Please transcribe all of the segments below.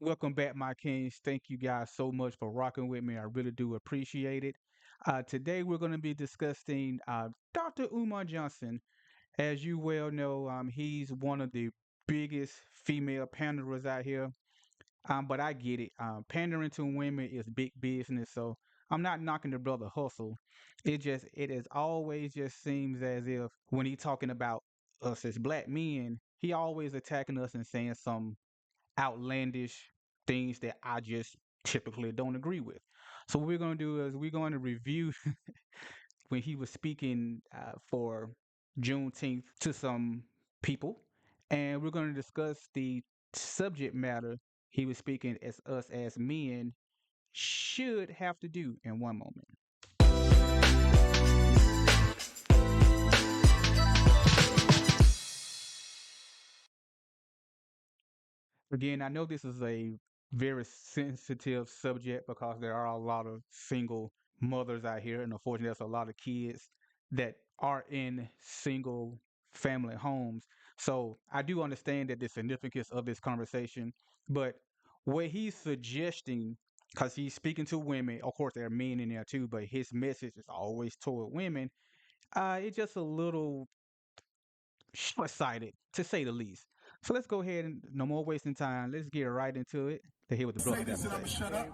Welcome back, my kings. Thank you guys so much for rocking with me. I really do appreciate it. Today, we're going to be discussing Dr. Umar Johnson. As you well know, he's one of the biggest female panderers out here. But I get it. Pandering to women is big business, so I'm not knocking the brother hustle. It has always just seems as if when he talking about us as black men, he always attacking us and saying some outlandish things that I just typically don't agree with. So what we're going to do is we're going to review when he was speaking for Juneteenth to some people, and we're going to discuss the subject matter he was speaking as us as men should have to do in one moment. Again, I know this is a very sensitive subject because there are a lot of single mothers out here, and unfortunately, there's a lot of kids that are in single family homes. So I do understand that the significance of this conversation, but what he's suggesting, because he's speaking to women, of course, there are men in there too, but his message is always toward women. It's just a little short-sighted, to say the least. So let's go ahead and no more wasting time. Let's get right into it to hear what the brother got to say. I'm gonna shut up.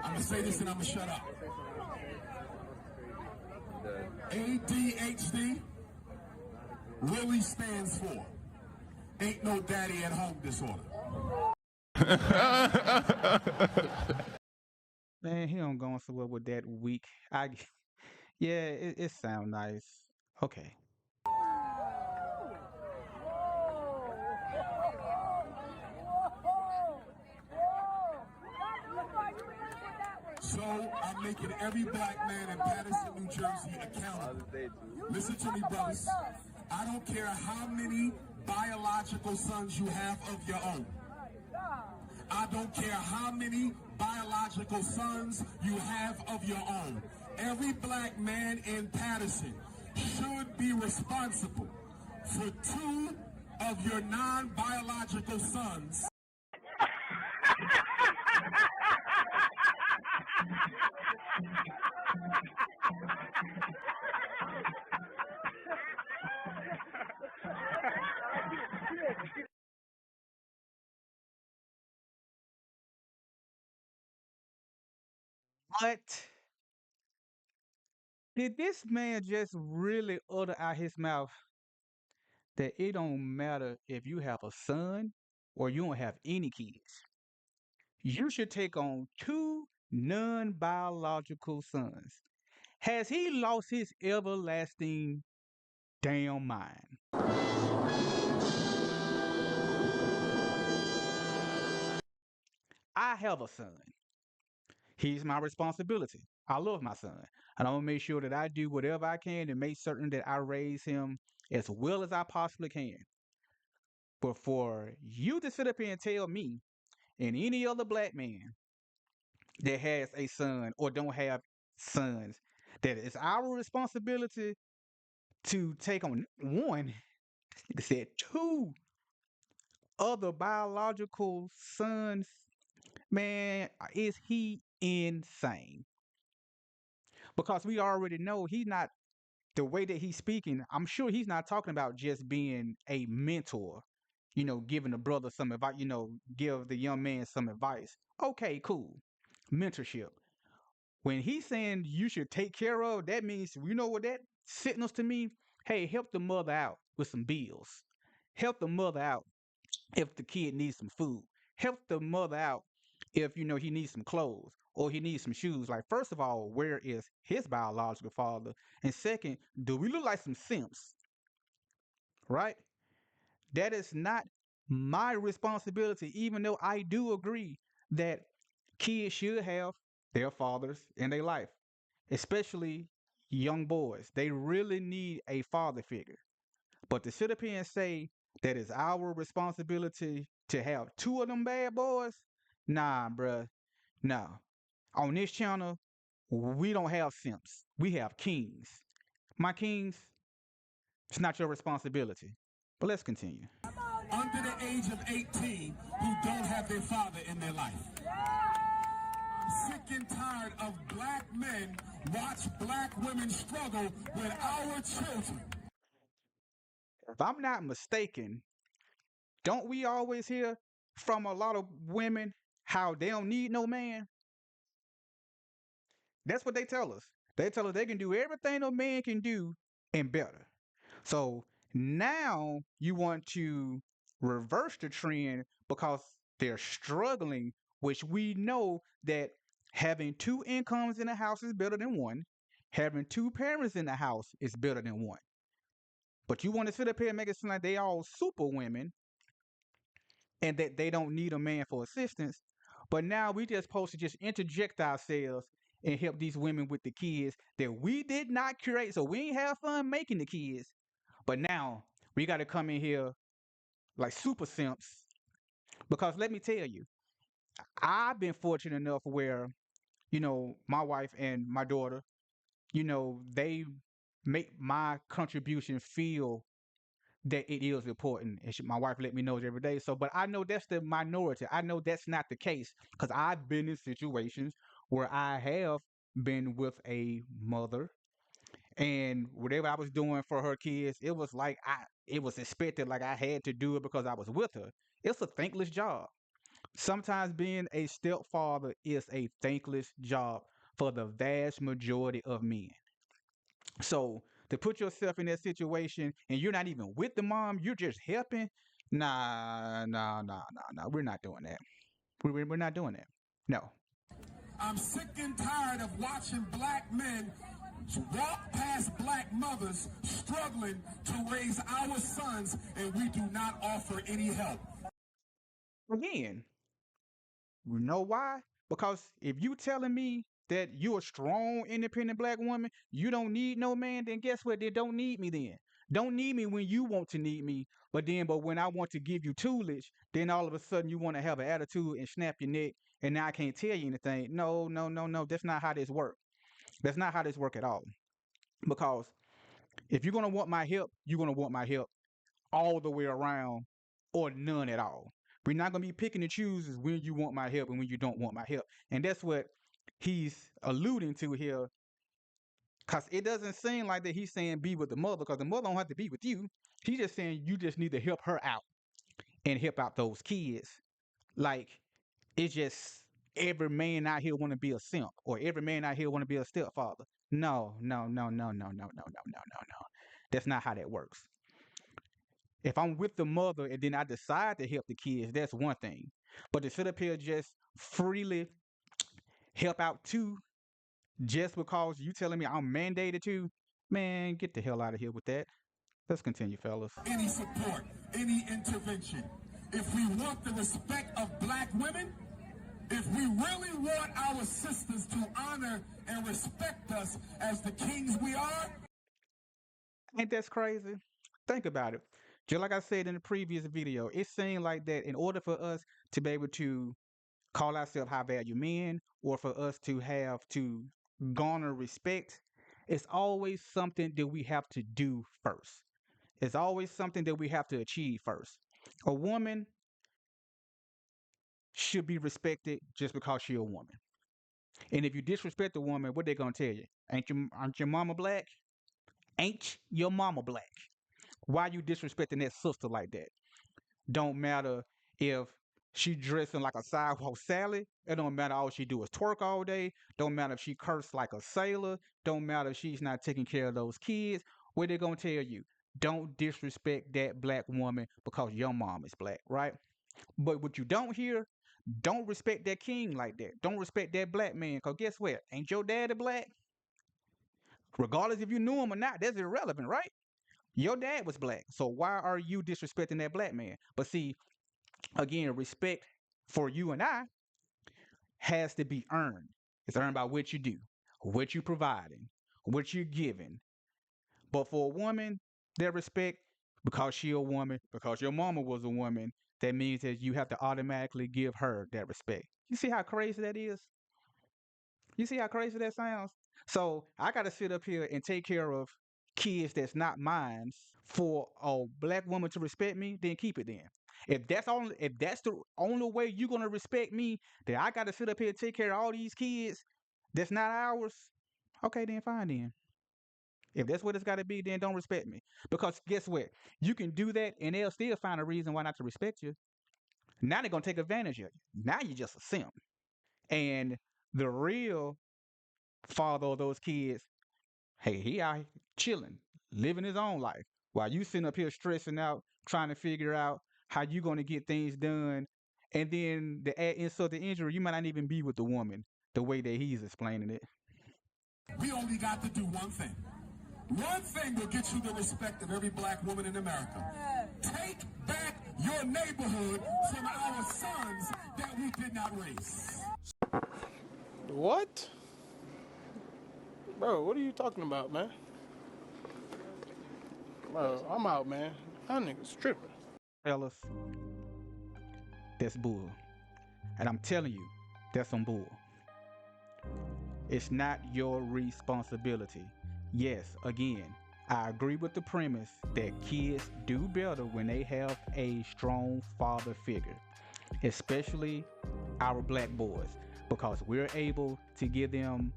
I'm gonna say this and I'm gonna shut up. ADHD really stands for ain't no daddy at home disorder. Man, he don't go so well with that weak. Yeah, it sound nice. Okay. So I'm making every black man in Patterson, New Jersey accountable. Listen to me, brothers. I don't care how many biological sons you have of your own. I don't care how many biological sons you have of your own. Every black man in Patterson should be responsible for 2 of your non-biological sons. What did this man just really utter out his mouth that it don't matter if you have a son or you don't have any kids? You should take on 2 non-biological sons. Has he lost his everlasting damn mind? I have a son. He's my responsibility. I love my son. And I'm going to make sure that I do whatever I can to make certain that I raise him as well as I possibly can. But for you to sit up here and tell me and any other black man that has a son or don't have sons that it's our responsibility to take on one, they said 2 other biological sons, man, is he insane? Because we already know he's not the way that he's speaking. I'm sure he's not talking about just being a mentor, giving the brother some advice, give the young man some advice. Okay, cool. Mentorship. When he's saying you should take care of, that means, you know what that signals to me? Hey, help the mother out with some bills. Help the mother out if the kid needs some food. Help the mother out if he needs some clothes or he needs some shoes. Like, first of all, where is his biological father? And second, do we look like some simps? Right? That is not my responsibility, even though I do agree that kids should have their fathers in their life, especially young boys. They really need a father figure. But to sit up here and say that it's our responsibility to have 2 of them bad boys, nah, bruh, nah. On this channel, we don't have simps. We have kings. My kings, it's not your responsibility. But let's continue. Under the age of 18 who don't have their father in their life. I'm sick and tired of black men watch black women struggle with our children. If I'm not mistaken, don't we always hear from a lot of women how they don't need no man? That's what they tell us. They tell us they can do everything a man can do and better. So now you want to reverse the trend because they're struggling, which we know that having two incomes in the house is better than one. Having two parents in the house is better than one. But you want to sit up here and make it seem like they all super women and that they don't need a man for assistance. But now we just supposed to just interject ourselves and help these women with the kids that we did not create. So we ain't have fun making the kids. But now we got to come in here like super simps because let me tell you, I've been fortunate enough where, my wife and my daughter, they make my contribution feel that it is important. And my wife let me know it every day. So, but I know that's the minority. I know that's not the case because I've been in situations where I have been with a mother and whatever I was doing for her kids, it was like it was expected, like I had to do it because I was with her. It's a thankless job. Sometimes being a stepfather is a thankless job for the vast majority of men. So to put yourself in that situation and you're not even with the mom, you're just helping. Nah, nah, nah, nah, nah. We're not doing that. We're not doing that. No. I'm sick and tired of watching black men walk past black mothers struggling to raise our sons, and we do not offer any help. Again, you know why? Because if you telling me that you're a strong, independent black woman, you don't need no man, then guess what? They don't need me then. Don't need me when you want to need me, but when I want to give you toolage, then all of a sudden you want to have an attitude and snap your neck, and now I can't tell you anything. No, no, no, no. That's not how this works. That's not how this work at all. Because if you're gonna want my help, you're gonna want my help all the way around or none at all. We're not going to be picking and choosing when you want my help and when you don't want my help. And that's what he's alluding to here. Because it doesn't seem like that he's saying be with the mother because the mother don't have to be with you. He's just saying you just need to help her out and help out those kids. Like, it's just every man out here want to be a simp or every man out here want to be a stepfather. No, no, no, no, no, no, no, no, no, no, no. That's not how that works. If I'm with the mother and then I decide to help the kids, that's one thing. But to sit up here just freely help out too, just because you telling me I'm mandated to, man, get the hell out of here with that. Let's continue, fellas. Any support, any intervention. If we want the respect of black women, if we really want our sisters to honor and respect us as the kings we are, Ain't that crazy? Think about it. Just like I said in the previous video, it seemed like that in order for us to be able to call ourselves high value men or for us to have to garner respect, it's always something that we have to do first. It's always something that we have to achieve first. A woman should be respected just because she's a woman. And if you disrespect a woman, what they gonna tell you? Aren't your mama black? Ain't your mama black? Why you disrespecting that sister like that? Don't matter if she dressing like a sidewalk Sally. It don't matter all she do is twerk all day. Don't matter if she curse like a sailor. Don't matter if she's not taking care of those kids. What they gonna tell you? Don't disrespect that black woman because your mom is black, right? But what you don't hear, don't respect that king like that. Don't respect that black man because guess what? Ain't your daddy black? Regardless if you knew him or not, that's irrelevant, right? Your dad was black. So why are you disrespecting that black man? But see, again, respect for you and I has to be earned. It's earned by what you do, what you're providing, what you're giving. But for a woman, that respect, because she a woman, because your mama was a woman, that means that you have to automatically give her that respect. You see how crazy that is? You see how crazy that sounds? So I got to sit up here and take care of kids that's not mine for a black woman to respect me, then keep it then. If that's the only way you're gonna respect me, that I gotta sit up here and take care of all these kids that's not ours, okay, then fine then. If that's what it's gotta be, then don't respect me. Because guess what? You can do that and they'll still find a reason why not to respect you. Now they're gonna take advantage of you. Now you're just a simp. And the real father of those kids, hey, he out here chilling, living his own life. While you sitting up here stressing out, trying to figure out how you gonna get things done. And then the add insult to injury, you might not even be with the woman the way that he's explaining it. We only got to do one thing. One thing will get you the respect of every black woman in America. Take back your neighborhood from our sons that we did not raise. What? Bro, what are you talking about, man? Bro, I'm out, man. That nigga's tripping. Fellas, that's bull. And I'm telling you, that's some bull. It's not your responsibility. Yes, again, I agree with the premise that kids do better when they have a strong father figure, especially our black boys, because we're able to give them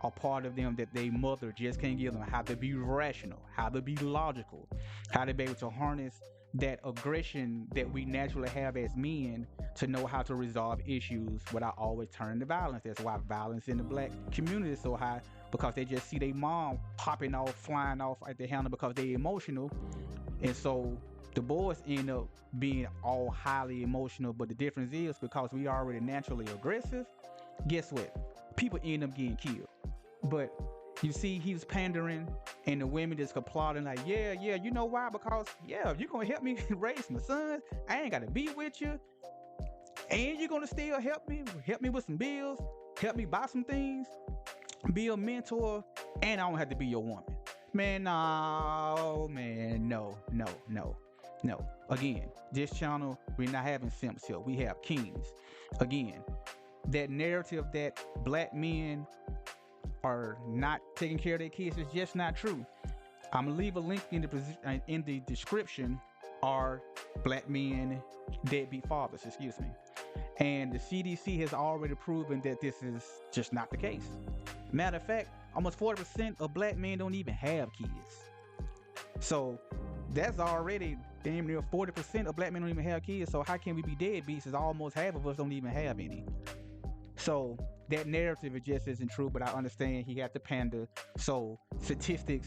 a part of them that their mother just can't give them, how to be rational, how to be logical, how to be able to harness that aggression that we naturally have as men to know how to resolve issues without always turning to violence. That's why violence in the black community is so high, because they just see their mom popping off, flying off at the handle because they're emotional. And so the boys end up being all highly emotional, but the difference is because we are already naturally aggressive, guess what? People end up getting killed. But you see, he's pandering, and the women just applauding like, yeah, you know why? Because, yeah, you're going to help me raise my sons. I ain't got to be with you. And you're going to still help me with some bills, help me buy some things, be a mentor, and I don't have to be your woman. Man, no, man, no. Again, this channel, we're not having simps here. We have kings. Again, that narrative that black men are not taking care of their kids is just not true. I'm gonna leave a link in the description. Are black men deadbeat fathers? Excuse me. And the CDC has already proven that this is just not the case. Matter of fact, almost 40% of black men don't even have kids. So that's already damn near 40% of black men don't even have kids. So how can we be deadbeats if almost half of us don't even have any? So that narrative, it just isn't true, but I understand he had to pander. So statistics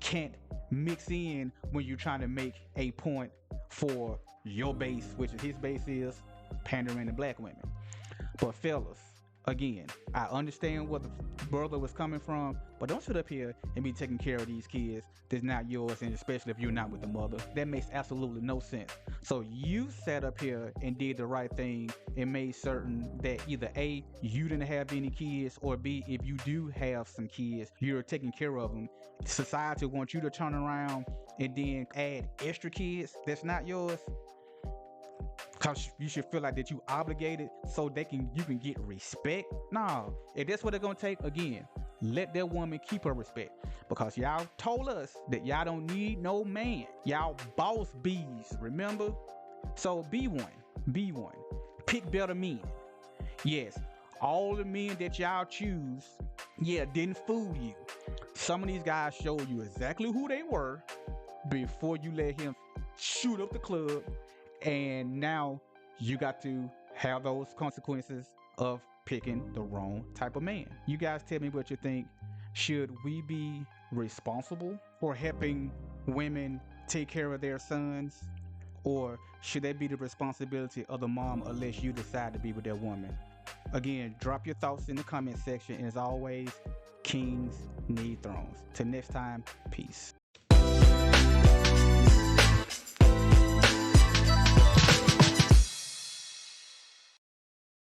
can't mix in when you're trying to make a point for your base, which his base is pandering to black women. But fellas, again, I understand where the brother was coming from, but don't sit up here and be taking care of these kids that's not yours, and especially if you're not with the mother. That makes absolutely no sense. So you sat up here and did the right thing and made certain that either A, you didn't have any kids, or B, if you do have some kids, you're taking care of them. Society wants you to turn around and then add extra kids that's not yours, because you should feel like that you obligated so you can get respect. Nah, if that's what it's gonna take, again, let that woman keep her respect, because y'all told us that y'all don't need no man. Y'all boss bees, remember? So be one. Pick better men. Yes, all the men that y'all choose, didn't fool you. Some of these guys showed you exactly who they were before you let him shoot up the club. And now you got to have those consequences of picking the wrong type of man. You guys tell me what you think. Should we be responsible for helping women take care of their sons? Or should that be the responsibility of the mom unless you decide to be with that woman? Again, drop your thoughts in the comment section. And as always, kings need thrones. Till next time, peace.